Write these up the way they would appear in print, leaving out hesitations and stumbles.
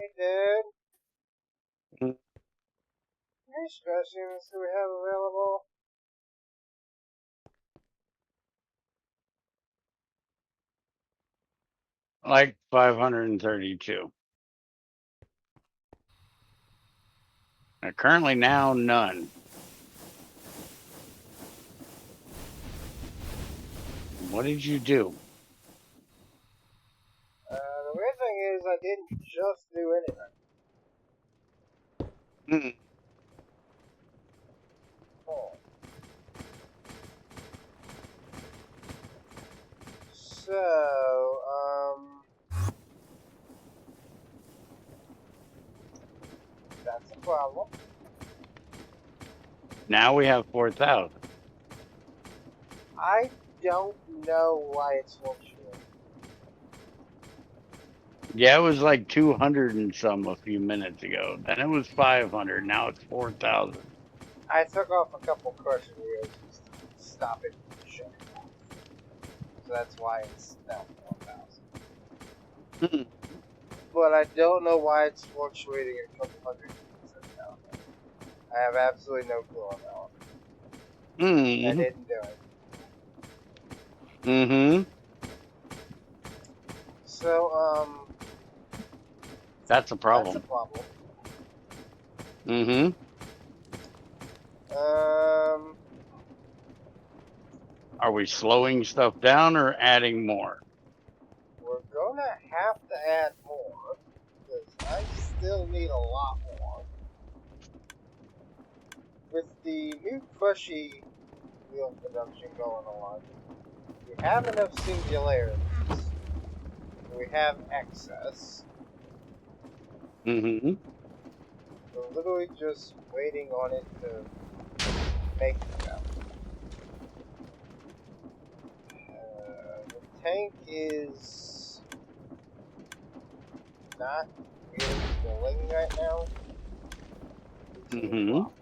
Hey, dude. Mm. Any stress units do we have available? Like 532. Currently now, none. What did you do? The weird thing is I didn't just do anything. Mm. Oh. So, that's a problem. Now we have 4,000. I don't know why it's fluctuating. Yeah, it was like 200 and some a few minutes ago. Then it was 500. Now it's 4,000. I took off a couple crushing wheels just to stop it from shutting off. So that's why it's now 4,000. Mm. But I don't know why it's fluctuating a couple hundred units every now and then. I have absolutely no clue on that one. I Mm. didn't do it. Mm-hmm. So, That's a that's a problem. problem. Mm-hmm. Um, Are we slowing stuff down or adding more? we're gonna have to add more, because I still need a lot more. With the new crushy wheel production going on, we have enough singularities. We have excess. Mm-hmm. We're literally just waiting on it to make it go. The tank is not really filling right now. Which is a Mm-hmm. problem.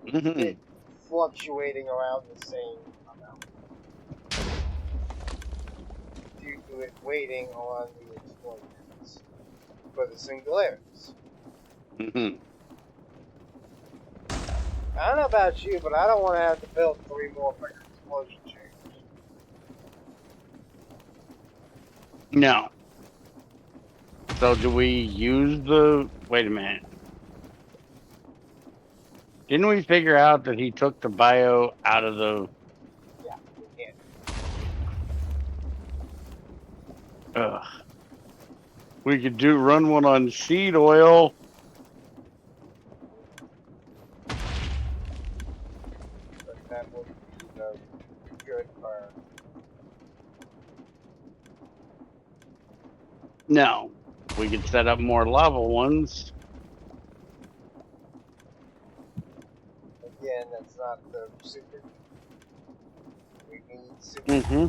Mm-hmm. It's fluctuating around the same amount due to it waiting on the explosions for the singularities. Mm-hmm. I don't know about you, but I don't want to have to build 3 more for explosion chambers. No. So do we use the... Wait a minute. Didn't we figure out that he took the bio out of the... Yeah, we can't. Ugh. We could run one on seed oil. But that would be the good burn. No. We could set up more lava ones. Again, that's not the super. We need super. Mm-hmm.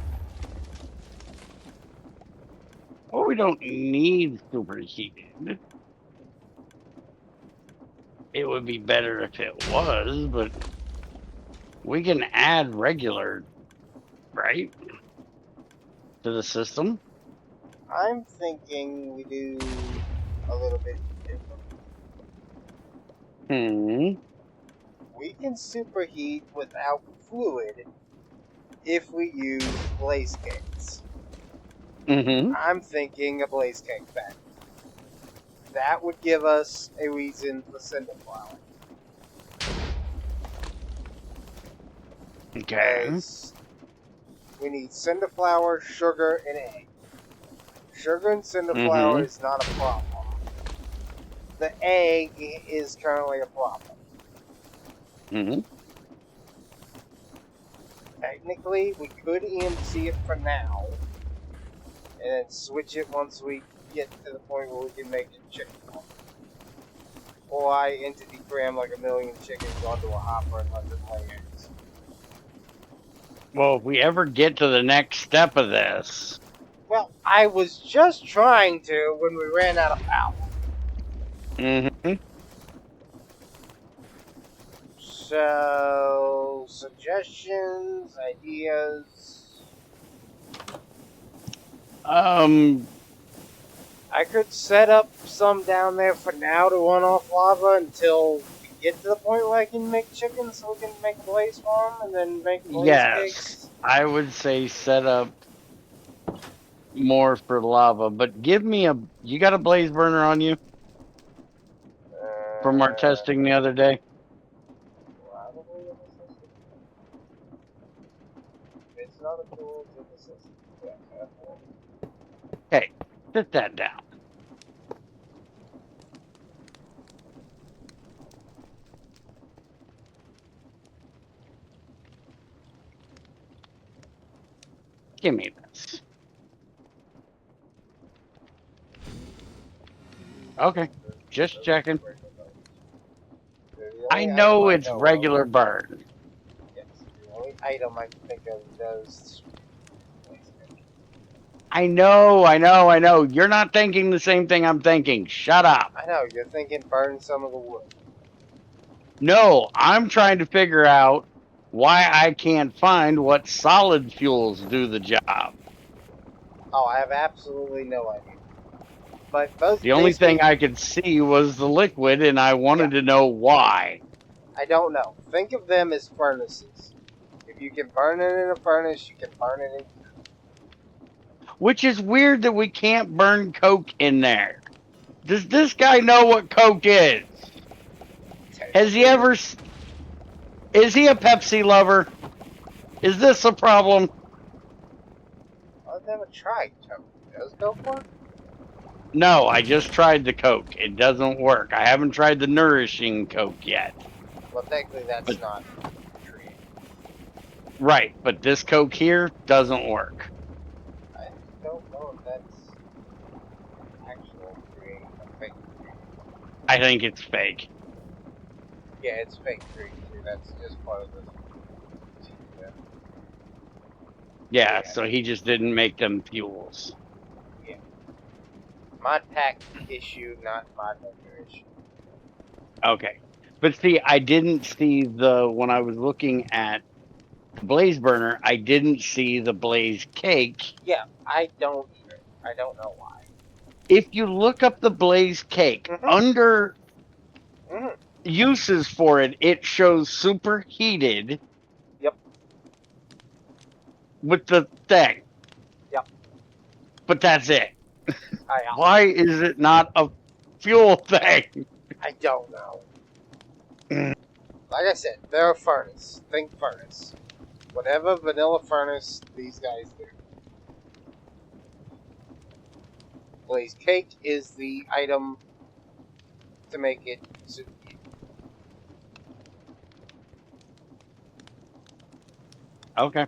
Well, we don't need superheated. It would be better if it was, but we can add regular, right, to the system. I'm thinking we do a little bit different. Hmm. We can superheat without fluid if we use blaze cakes. Mm-hmm. I'm thinking a blaze cake factory. That would give us a reason for cinder flour. Okay. Because we need cinder flour, sugar, and egg. Sugar and cinder flour Mm-hmm. is not a problem. The egg is currently a problem. Mm-hmm. Technically, we could EMC it for now, and then switch it once we get to the point where we can make it chicken. Or I entity cram like a million chickens onto a hopper and let them lay eggs. Well, if we ever get to the next step of this, Well, I was just trying to when we ran out of power. mm-hmm. So, suggestions, ideas. um, I could set up some down there for now to run off lava until we get to the point where I can make chickens, so we can make a blaze farm and then make blaze Yes, cakes. I would say set up more for lava, but give me a. You got a blaze burner on you from our Uh, testing the other day? probably in the system. It's not a tool, it's in the system. Yeah, I have one. Hey, sit that down. Give me this. Okay, just Those checking. are regular bones. They're the I only item know I it's know of. regular burn. Yes, the only item I can think of does blaze cake. I know. You're not thinking the same thing I'm thinking. Shut up. I know, you're thinking burn some of the wood. No, I'm trying to figure out why I can't find what solid fuels do the job. Oh, I have absolutely no idea. But both The only thing basically, I could see was the liquid, and I yeah, wanted to know why. I don't know. Think of them as furnaces. If you can burn it in a furnace, you can burn it in. Which is weird that we can't burn coke in there. Does this guy know what coke is? Has he Technically, ever? Is he a Pepsi lover? Is this a problem? I've never tried Coke. Does Coke work? No, I just tried the coke. It doesn't work. I haven't tried the nourishing coke yet. Well, technically, But that's not creative. right, but this coke here doesn't work. I don't know if that's actual creative or fake creative. I think it's fake. Yeah, it's fake creative. That's just part of the. Yeah. Yeah, Yeah. so he just didn't make them fuels. Yeah. Mod pack issue, not mod maker issue. Okay. But see, I didn't see when I was looking at the blaze burner, I didn't see the blaze cake. Yeah, I don't either. I don't know why. If you look up the blaze cake Mm-hmm. under Mm-hmm. uses for it, it shows superheated Yep. with the thing. Yep. But that's it. I Why is it not a fuel thing? I don't know. Like I said, they're a furnace. Think furnace. Whatever vanilla furnace these guys do. Blaze cake is the item to make it super. Okay.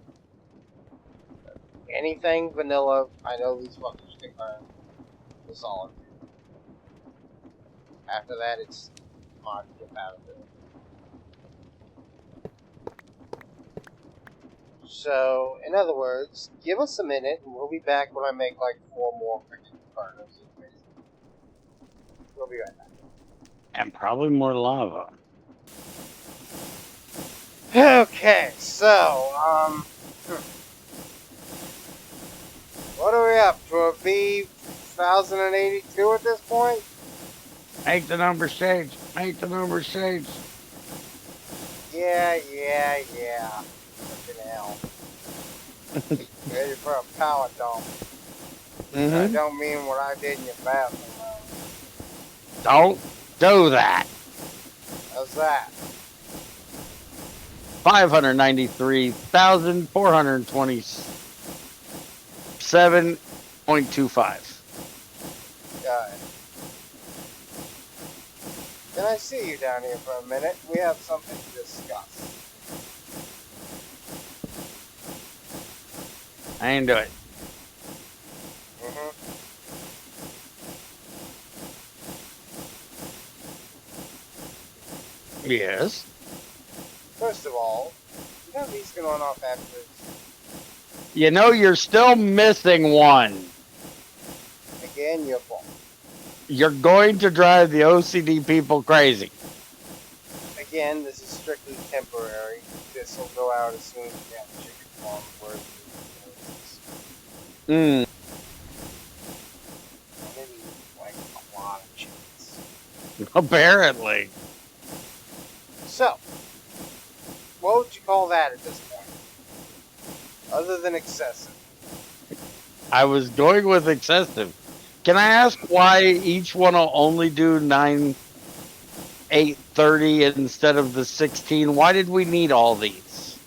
Anything vanilla, I know these fuckers can burn the solid. After that, it's mod compatible. So, in other words, give us a minute and we'll be back when I make like 4 more freaking burners. We'll be right back. And probably more lava. Okay, so, what are we up to? A B1082 at this point? Make the number stage. Make the number stage. Yeah. Fucking hell. Ready for a power dump. I don't mean what I did in your bathroom. Don't do that. How's that? 593,427.25. Got it. Can I see you down here for a minute? We have something to discuss. I ain't do it. Mm-hmm. Yes. First of all, you know these can run off after this. You know, you're still missing one. Again, your fault. You're going to drive the OCD people crazy. Again, this is strictly temporary. This will go out as soon as we have the chicken farm worth. Mm. Maybe Apparently. So, what would you call that at this point? Other than excessive. I was going with excessive. Can I ask why each one will only do 9, 8, 30 instead of the 16? Why did we need all these?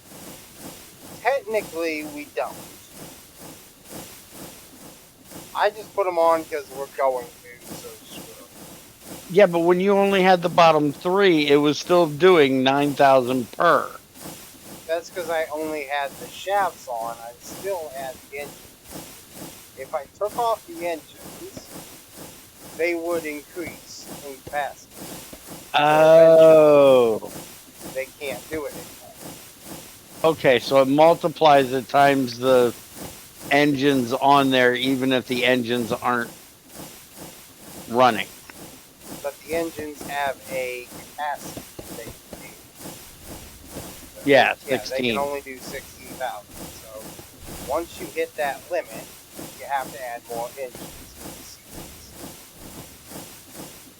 Technically, we don't. I just put them on because we're going to, so screw. Yeah, but when you only had the bottom 3, it was still doing 9,000 per. That's because I only had the shafts on. I still had the engines. If I took off the engines, they would increase in capacity. Oh. So they can't do it anymore. Okay, so it multiplies it times the engines on there, even if the engines aren't running. But the engines have a capacity they can do. So Yeah, they can 16. only do 16,000. So once you hit that limit, you have to add more engines.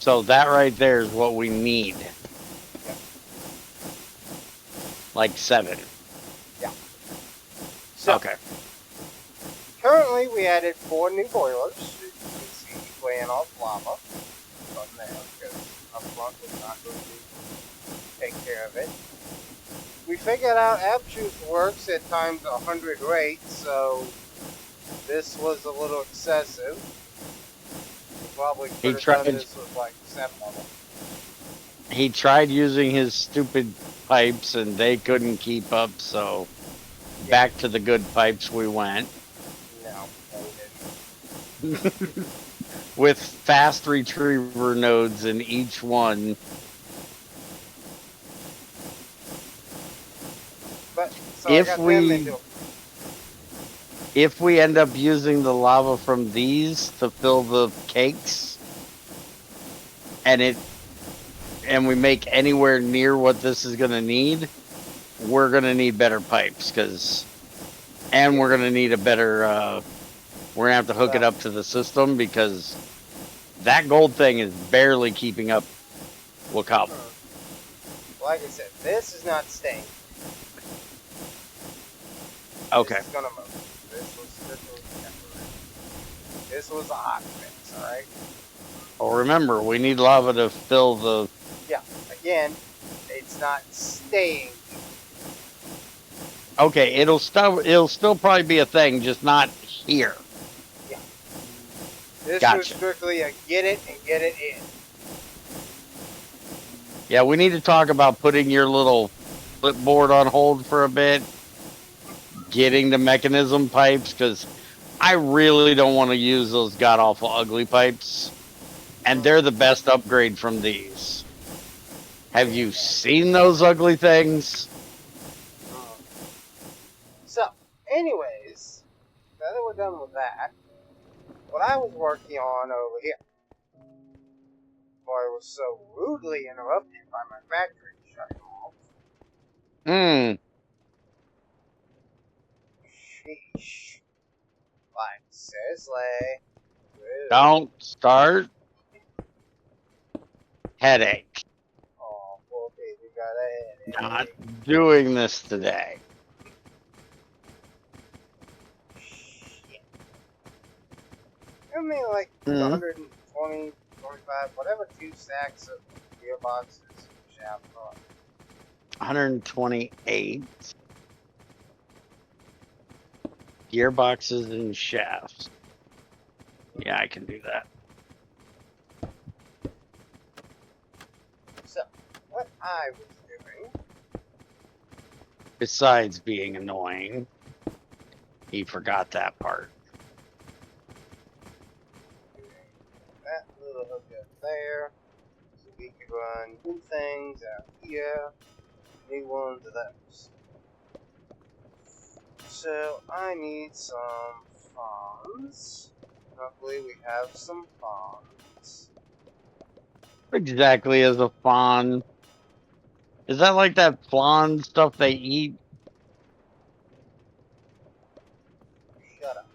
So that right there is what we need. Yeah. Like 7. Yeah. So, Okay. currently we added 4 new boilers. As you can see, weighing off lava from there, because up front was not going to take care of it. We figured out Abtruth works at times 100 rates, so this was a little excessive. We probably could have done this with like 7 of them. He tried using his stupid pipes and they couldn't keep up, so back to the good pipes we went. No, we didn't. With fast retriever nodes in each one. But, so I got them into if we end up using the lava from these to fill the cakes, and we make anywhere near what this is going to need, we're going to need better pipes we're going to need a better we're going to have to hook it up to the system because that gold thing is barely keeping up with cobble. Like I said, this is not staying. Okay. This is gonna move. This was temporary. This was a hot fix, alright? Well, remember, we need lava to fill the... Yeah, again, it's not staying. Okay, it'll still probably be a thing, just not here. Yeah. This Gotcha. was strictly a get it and get it in. Yeah, we need to talk about putting your little flipboard on hold for a bit, getting the mechanism pipes, because I really don't want to use those god-awful ugly pipes, and they're the best upgrade from these. Have you seen those ugly things? So, anyways, now that we're done with that, what I was working on over here, before I was so rudely interrupted by my factory shutting off. Sheesh. Like, seriously. Rude. Don't start. Headache. Oh, poor baby got a headache. Not doing this today. Shit. Give me like 120, 25, whatever 2 stacks of gearboxes and shaft on. 128 gearboxes and shafts. Yeah, I can do that. So, what I was doing, Besides being annoying, he forgot that part. that little hook up there, so we could run new things out here, new ones of those. So, I need some fawns. Luckily, we have some fawns. Exactly as a fawn. Is that like that flan stuff they eat? Shut up.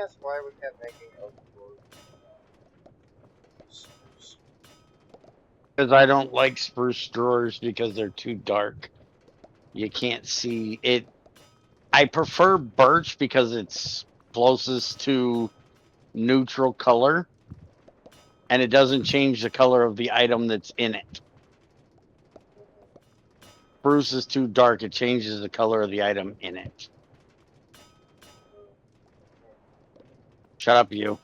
ask why we kept making oak wood. Spruce. Because I don't like spruce drawers because they're too dark. You can't see it. I prefer birch because it's closest to neutral color and it doesn't change the color of the item that's in it. Spruce is too dark, it changes the color of the item in it. Shut up, you.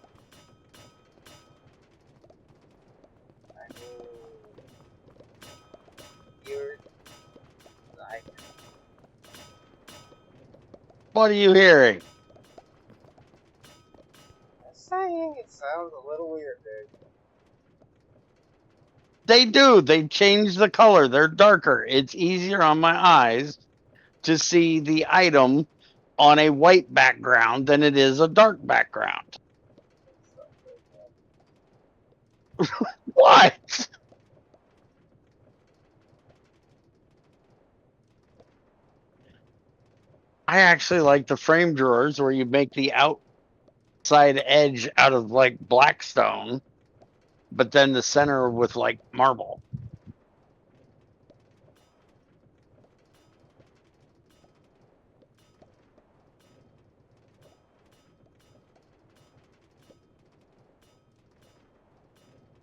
I mean, you're like What are you hearing? saying it sounds a little weird, dude. They do. They change the color. They're darker. It's easier on my eyes to see the item on a white background than it is a dark background. What? I actually like the frame drawers where you make the outside edge out of like black stone, but then the center with like marble.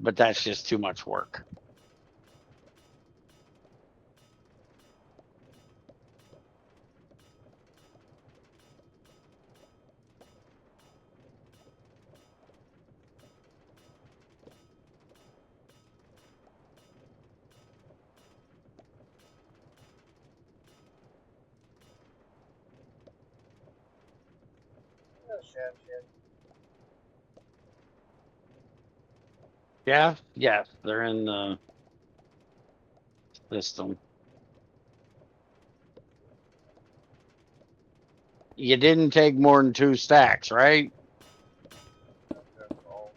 But that's just too much work. Oh, shit. Yeah, yes, they're in the system. You didn't take more than 2 stacks, right? They all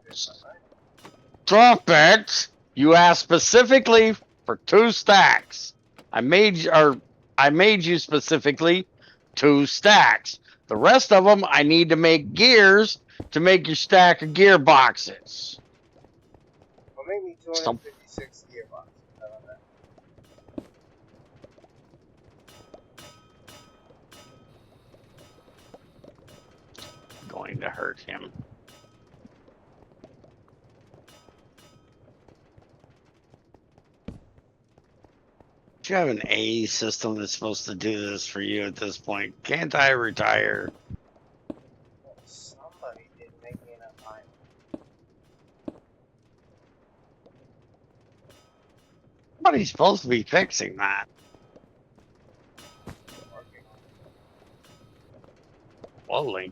did, right? Stop it! You asked specifically for 2 stacks. I made you specifically 2 stacks. The rest of them I need to make gears to make your stack of gearboxes. Well, maybe So 256 gearboxes. How about that? going to hurt him. You have an A system that's supposed to do this for you at this point. Can't I retire? Well, somebody didn't make me enough time. Somebody's supposed to be fixing that. Working on Slowly.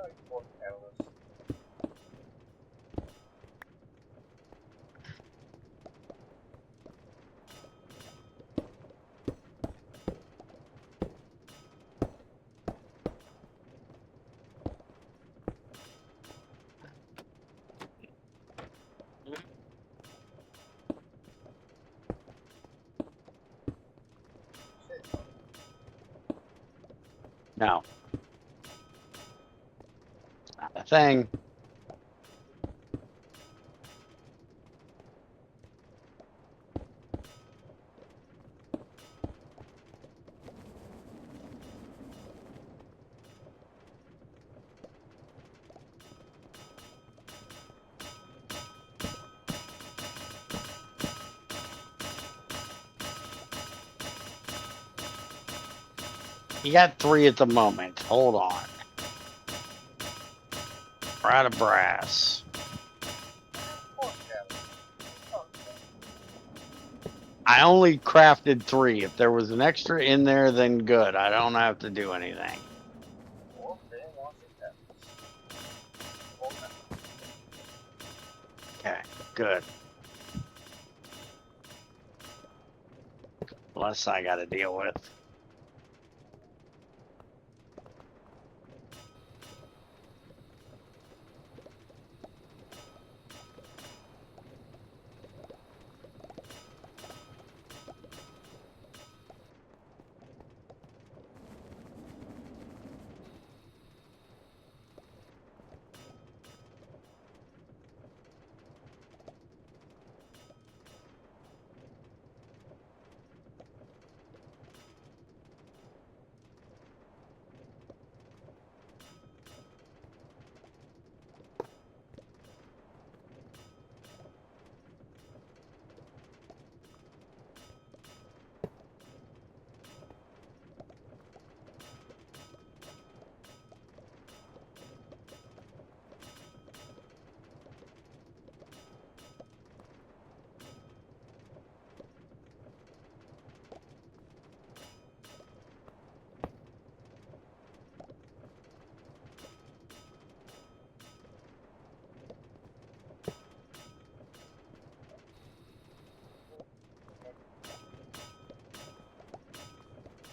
like 4 catalysts. Shit. No. Not a thing. You got 3 at the moment. Hold on. We're out of brass. 4 catalysts. Oh, I only crafted 3. If there was an extra in there, then good. I don't have to do anything. 4 brainwashing catalysts. Well, Okay, good. less I got to deal with.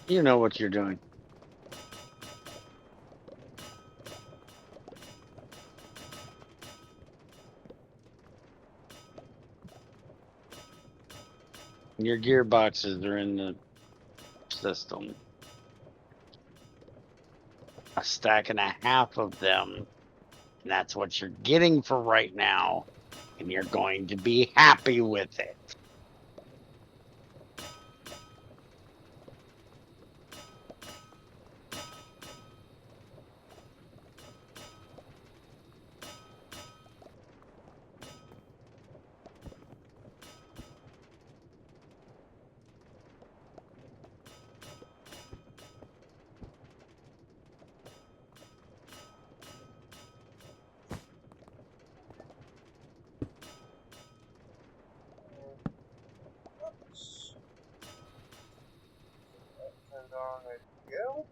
You know what you're doing. Your gearboxes are in the system. A stack and a half of them. And that's what you're getting for right now. And you're going to be happy with it. Oops. That turned on, ready to go.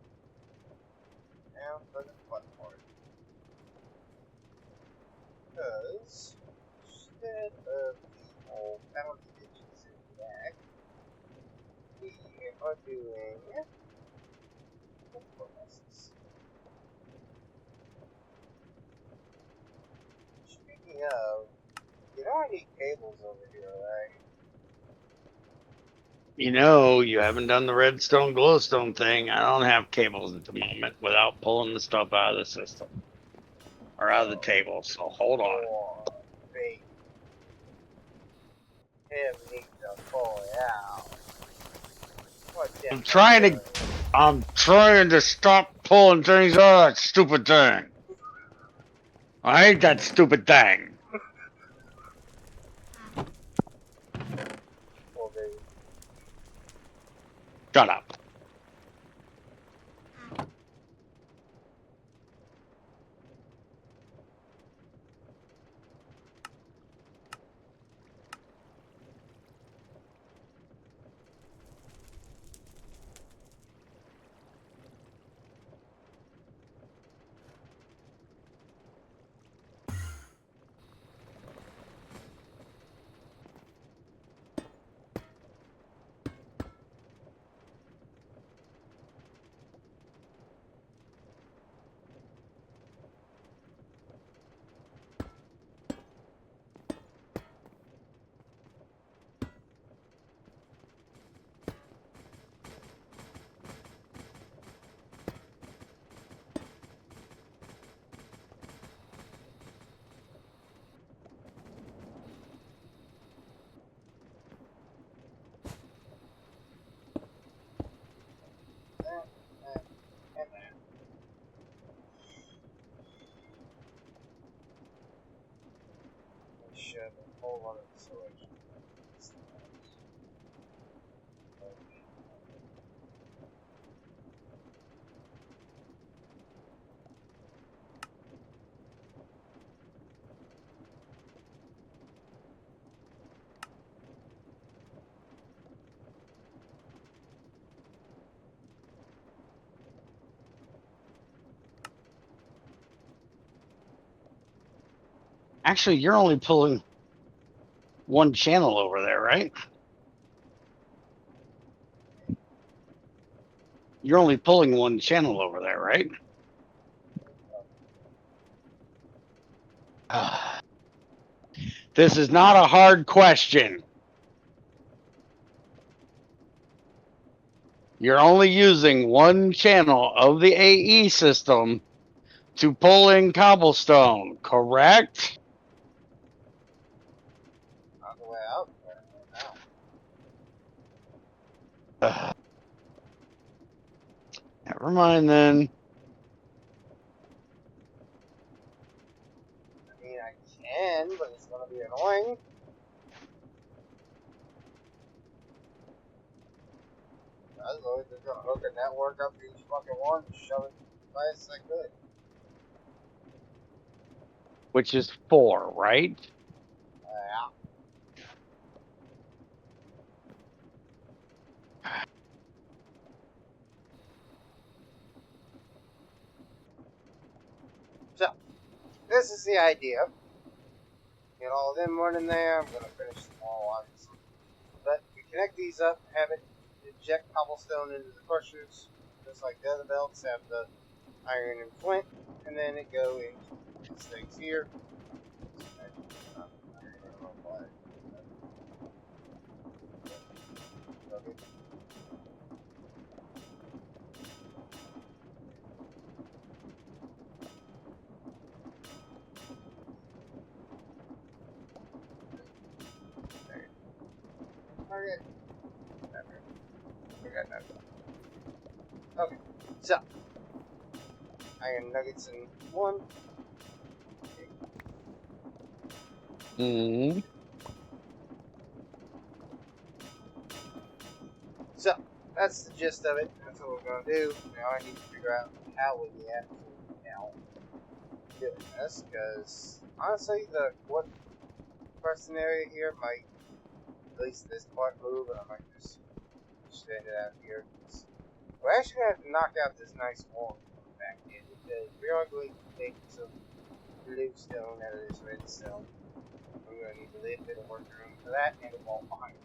Now for the fun part. Because instead of the old bounty ditches in the back, we are doing classes. Speaking of, you don't need cables over here, right? You know, you haven't done the redstone glowstone thing. I don't have cables at the moment without pulling the stuff out of the system or out of the table. So hold on. Or bait him need to pull it out. What I'm them trying doing? to I'm trying to stop pulling things out of that stupid thing. I hate that stupid thing. Well, baby. Shut up. And that. We should have a whole lot of insulation. Actually, you're only pulling one channel over there, right? You're only pulling one channel over there, right? This is not a hard question. You're only using one channel of the AE system to pull in cobblestone, correct? On the way out. Never mind then. I mean, I can, but it's gonna be annoying. As always, they're gonna hook a network up to each fucking one and shove it as fast as I could. Which is 4, right? Yeah. So, this is the idea. Get all of them running there. I'm gonna finish them all, obviously. But we connect these up, have it inject cobblestone into the crushers, just like the other belts have the iron and flint, and then it go into these things here. Okay. Okay. So, iron nuggets in one. Mm-hmm. So, that's the gist of it. That's what we're going to do. Now I need to figure out how we actually now doing this, because honestly, the what question area here might, at least this part move, and I might just stand it out here. We're actually going to have to knock out this nice wall back in, because we are going to take some bluestone out of this redstone. We're going to need a little bit of work room for that, and a wall behind it.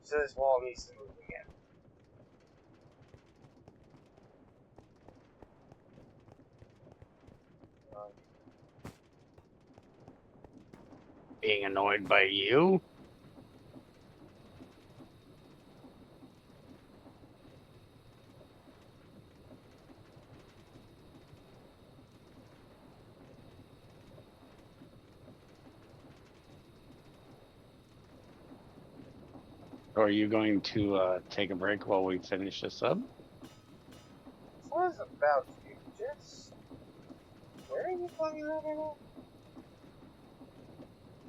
So this wall needs to move again. Being annoyed by you? Or are you going to take a break while we finish this up? So I was about to just... Where are you plugging that in at?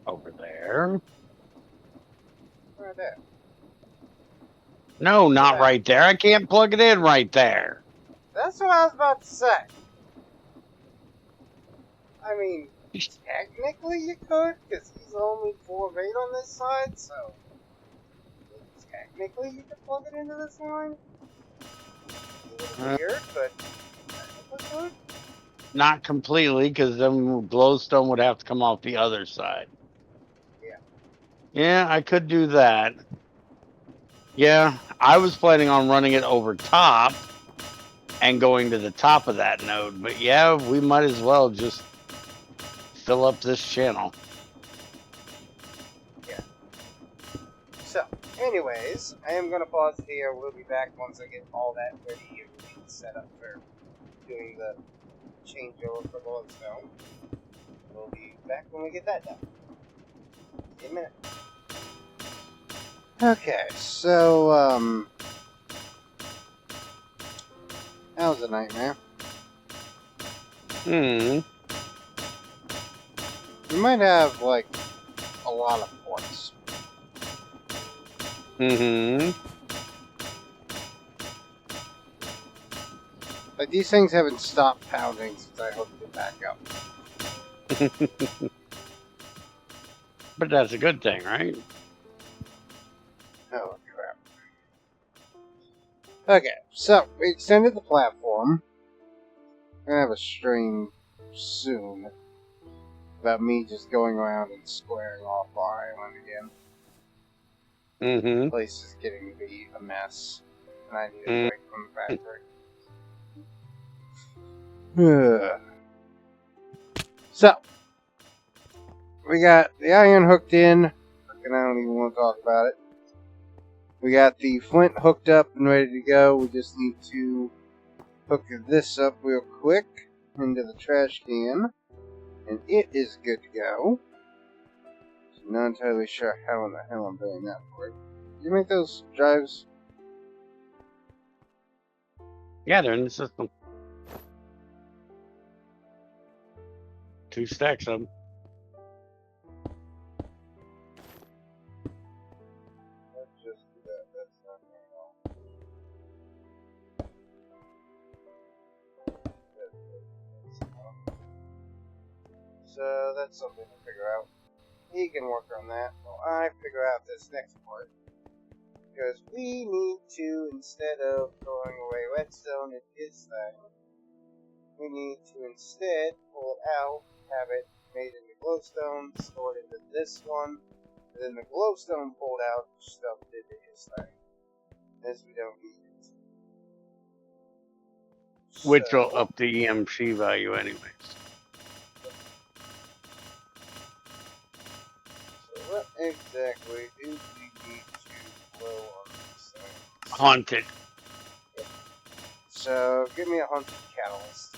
Over there. Right there. No, not Yeah. right there. I can't plug it in right there. That's what I was about to say. I mean, technically you could, because he's only 4 of 8 on this side, so... Technically you could plug it into this line. A little weird, but... Technically good. Not completely, because then glowstone would have to come off the other side. Yeah. Yeah, I could do that. Yeah, I was planning on running it over top and going to the top of that node. But yeah, we might as well just fill up this channel. Yeah. So, anyways, I am going to pause here. We'll be back once I get all that ready and set up for doing the changeover for glowstone. We'll be back when we get that done. In a minute. Okay, so, that was a nightmare. Hmm. You might have, like, a lot of ports. Mm-hmm. Like, these things haven't stopped pounding since I hooked it back up. But that's a good thing, right? Oh, crap. Okay, so, we extended the platform. We're gonna have a stream soon about me just going around and squaring off our island again. Mm-hmm. The place is getting to be a mess. and I need a break from the factory. So, we got the iron hooked in. And I don't even want to talk about it. We got the flint hooked up and ready to go. We just need to hook this up real quick into the trash can. And it is good to go. I'm not entirely sure how in the hell I'm doing that for it. Did you make those drives? Yeah, they're in the system. 2 stacks of them. Let's just do that. That's not very long. So that's something to figure out. He can work on that while I figure out this next part. Because we need to, instead of throwing away redstone in his thing, we need to instead pull it out, have it made into glowstone, stored into this one, and then the glowstone pulled out, stuffed into his thing. As we don't need it. Which will So, up the EMC value anyways. what exactly do we need to blow on these things? Haunted. So, give me a haunted catalyst.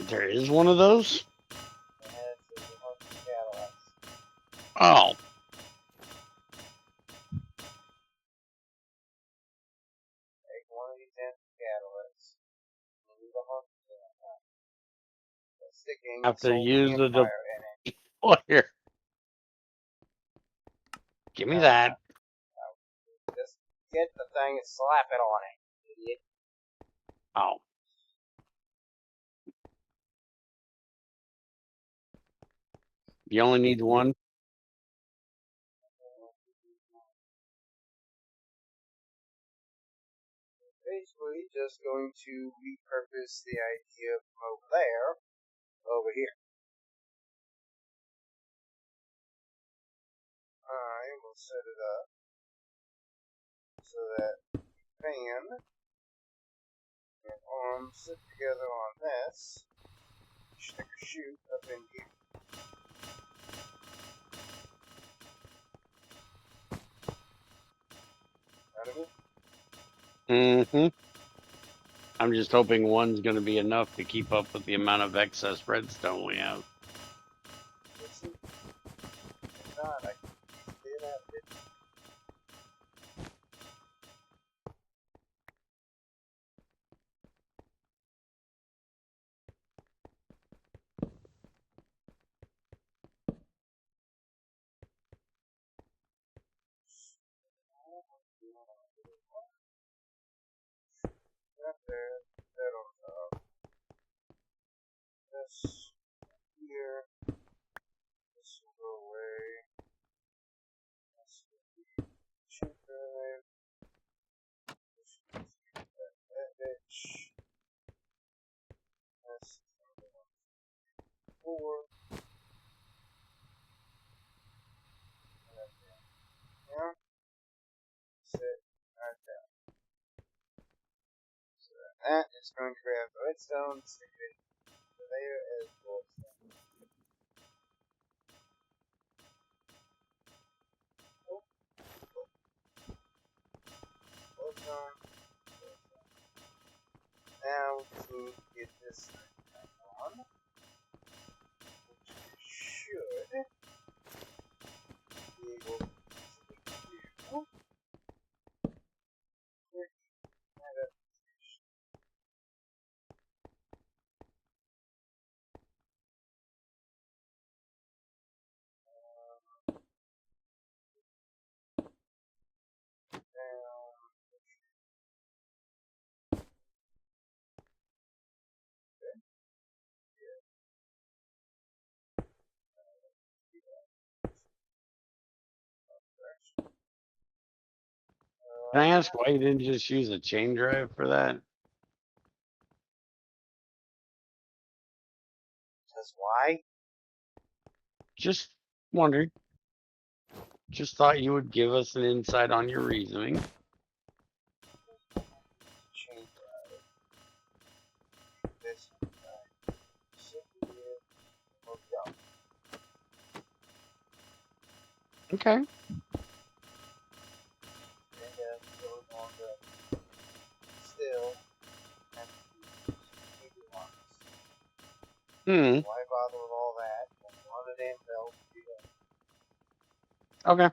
There is one of those? And it's a haunted catalyst. Oh. Take one of these haunted catalysts. You need a haunted catalyst. Sticking Have to soul use the campfire in it. deployer. Give me that. Just get the thing and slap it on it, idiot. Oh. You only need one? Basically, just going to repurpose the idea from over there over here. I will set it up so that fan and arms sit together on this. Stick a chute up in here. Out of it? Mm-hmm. I'm just hoping one's going to be enough to keep up with the amount of excess redstone we have. Let's see. If not, I can easily have it. That there, that on top. This here. This will go away. This will be chute drive. This will be that bitch. This is number 4. Yeah. Sit right down. So that is going to grab the redstone, stick it there as glowstone. Oh, glowstone. Now we just need to get this thing back on, which we should be able to easily do. Quick adaptation. Down. Okay. Yeah. Do that. Direction. Can I ask why you didn't just use a chain drive for that? Because why? Just wondered. Just thought you would give us an insight on your reasoning. Okay. And really long to still have to use maybe locks. Why bother with all that? A lot of damn bells to do that. Okay.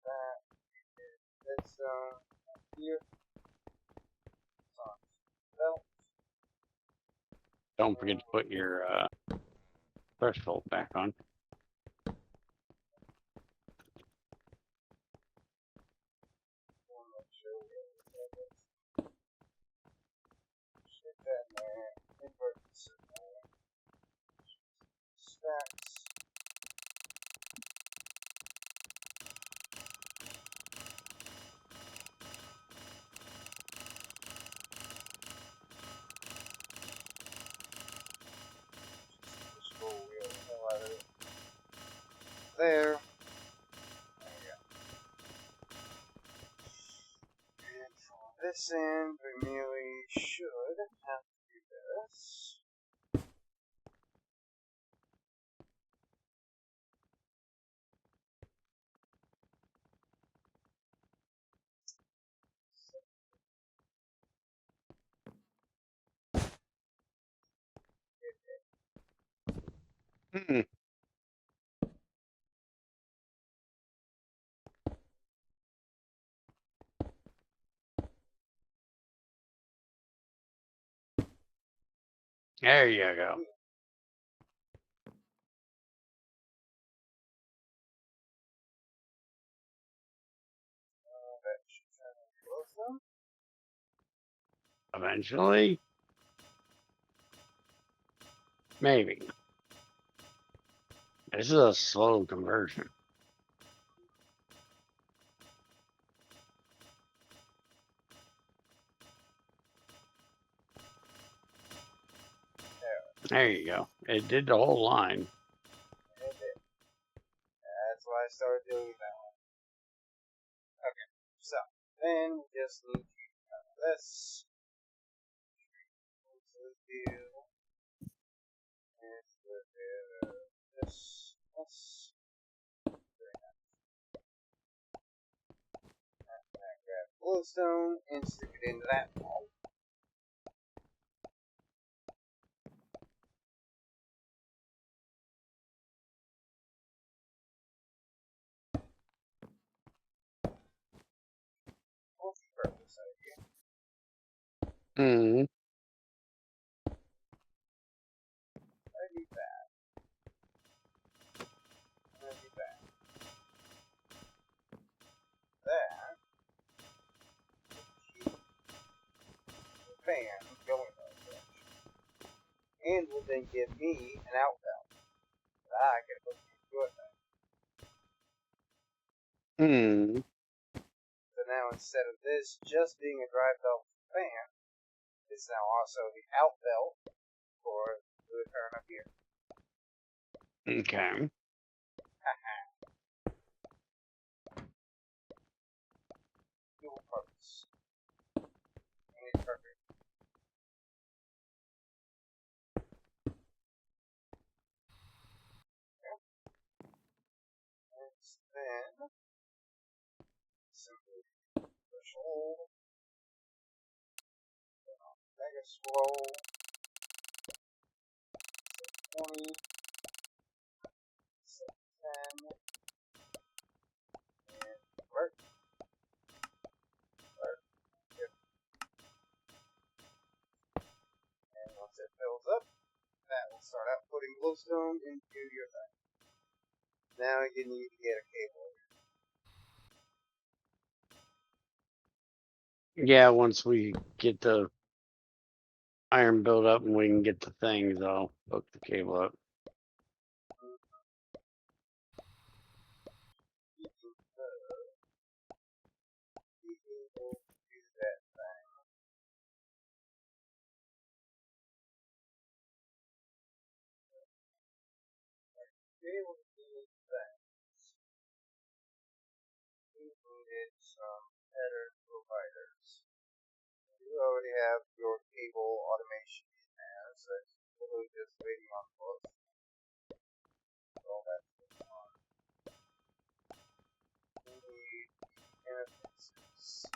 That, this here, belt. Don't forget to put your threshold back on. Make sure we have this. Stick that in there. Invert this in there. Stacks. Just scroll wheel the hell out of it. There. There we go. And for this end, we merely should have to do this. Hmm. There you go. That should turn into both of them. Eventually. Maybe. This is a slow conversion. There you go. It did the whole line. And it. That's why I started doing that one. Okay, so then we just need to cover this. So let's do this, this. Grab glowstone and stick it into that wall. Multi-purpose idea. Hmm. I need that. I need that. That. Keep the fan going that direction. And will then give me an outbound that I can hook into it. Hmm. So now instead of this just being a drive belt fan, it's now also the out belt for the turn up here. Okay. Dual purpose. And it's perfect. Okay. And then simply push hold. Mega scroll. So 20. So 10. And work. Work. Yep. And once it fills up, that will start out putting glowstone into your thing. Now you need to get a cable. Yeah, once we get the iron built up and we can get the things, I'll hook the cable up. be able to do that. We needed some header providers. You already have your cable automation in there, so it's literally just waiting on both. All that's going on. We need interfaces.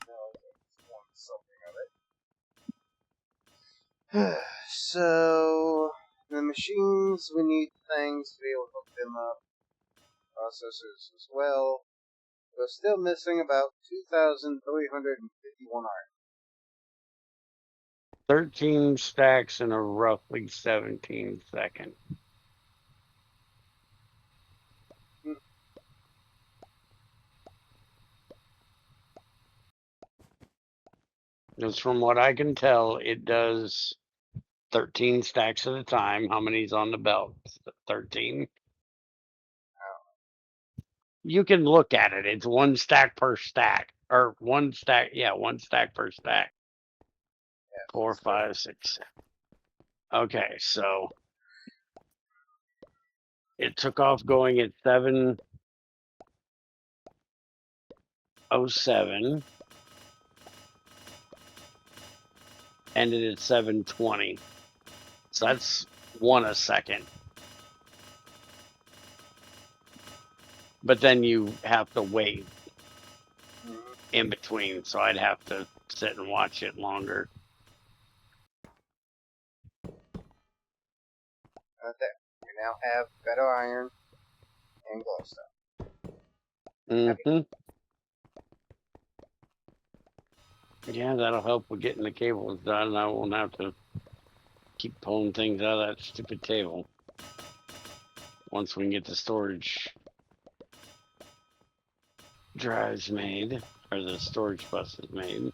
No, I just want something of it. So, the machines, we need things to be able to hook them up. Processors as well. We're still missing about 2,351 iron. 13 stacks in a roughly 17 second. Because from what I can tell, it does 13 stacks at a time. How many's on the belt? 13. You can look at it. It's one stack per stack. Or one stack, yeah, one stack per stack. Yeah, 4, 5, 6, 7. Okay, so it took off going at 7:07, ended at 7:20. So that's 1 a second. But then you have to wait in between, so I'd have to sit and watch it longer. There. We now have better iron and glowstone. Mm-hmm. Yeah, that'll help with getting the cables done. I won't have to keep pulling things out of that stupid table. Once we can get the storage drives made, or the storage buses made.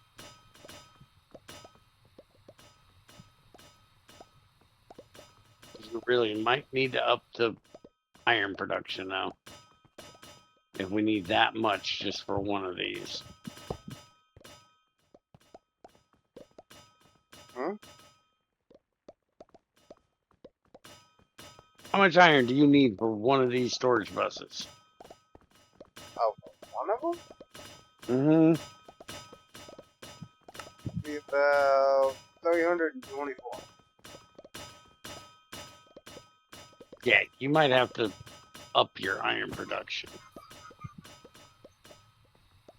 You really might need to up the iron production now. If we need that much just for one of these. How much iron do you need for one of these storage buses? Oh, one of them? Mm-hmm. Be about 324. Yeah, you might have to up your iron production.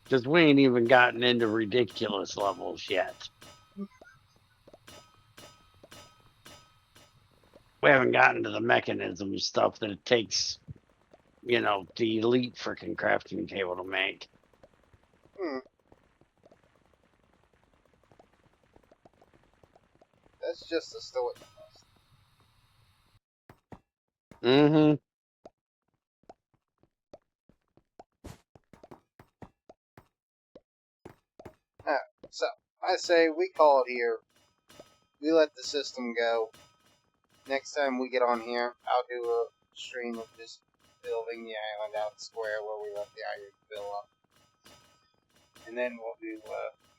Because we ain't even gotten into ridiculous levels yet. We haven't gotten to the mechanism stuff that it takes, the elite freaking crafting table to make. That's just a storage bus. Mm-hmm. So, I say we call it here. We let the system go. Next time we get on here, I'll do a stream of just building the island out square where we let the iron fill up. And then we'll do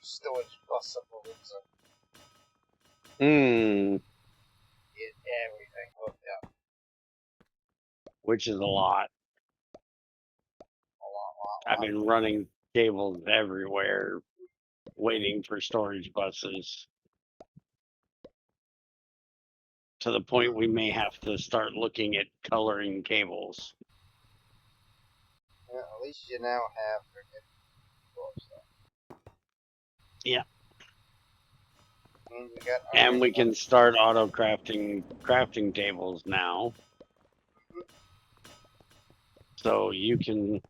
storage plus supplements and get everything hooked up. Which is a lot. A lot. I've been running cables everywhere, waiting for storage buses. To the point we may have to start looking at coloring cables. Well, at least you now have freaking stuff. Yeah. And we got And we can start auto crafting tables now. So you can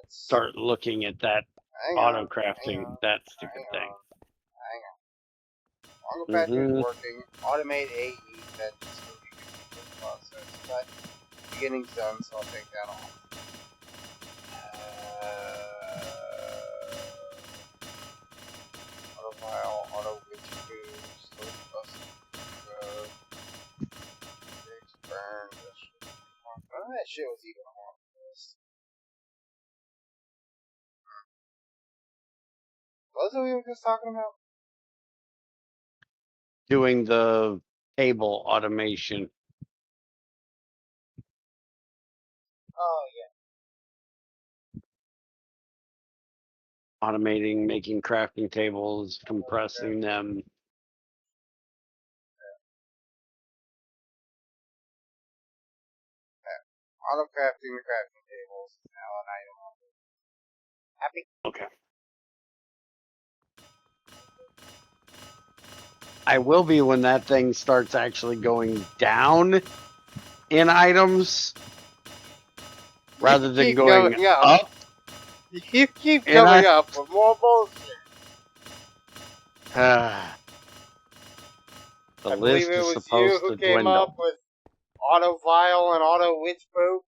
start looking at that auto crafting, that stupid thing. Hang on. Auto crafting is working. Automate AE, that's just going to be the process. But beginning's done, so I'll take that off. Auto file, auto witch boost, storage bus, burn, none of that shit was even on the list. What was it we were just talking about? Doing the table automation. automating, making crafting tables, compressing them. Auto crafting the crafting tables is now an item on the happy. Okay. I will be when that thing starts actually going down in items rather than keep going coming up. up. You keep And coming up with more bullshit. The I believe list it is was you supposed who to came up dwindle. with auto vial and auto witch boot.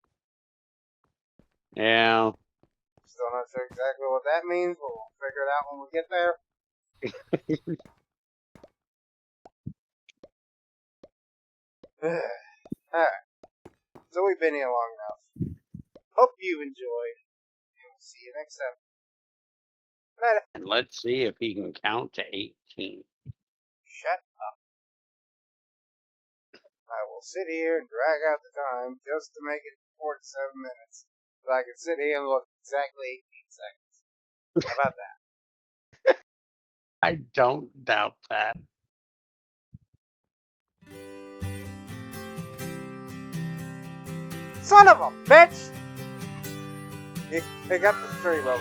Yeah. Still not sure exactly what that means, but we'll figure it out when we get there. Alright, so we've been here long enough. Hope you enjoyed, and we'll see you next time. Later. And let's see if he can count to 18. Shut up. I will sit here and drag out the time just to make it 47 minutes. So I can sit here and look exactly 18 seconds. How about that? I don't doubt that. Son of a bitch! They got the 3 levels.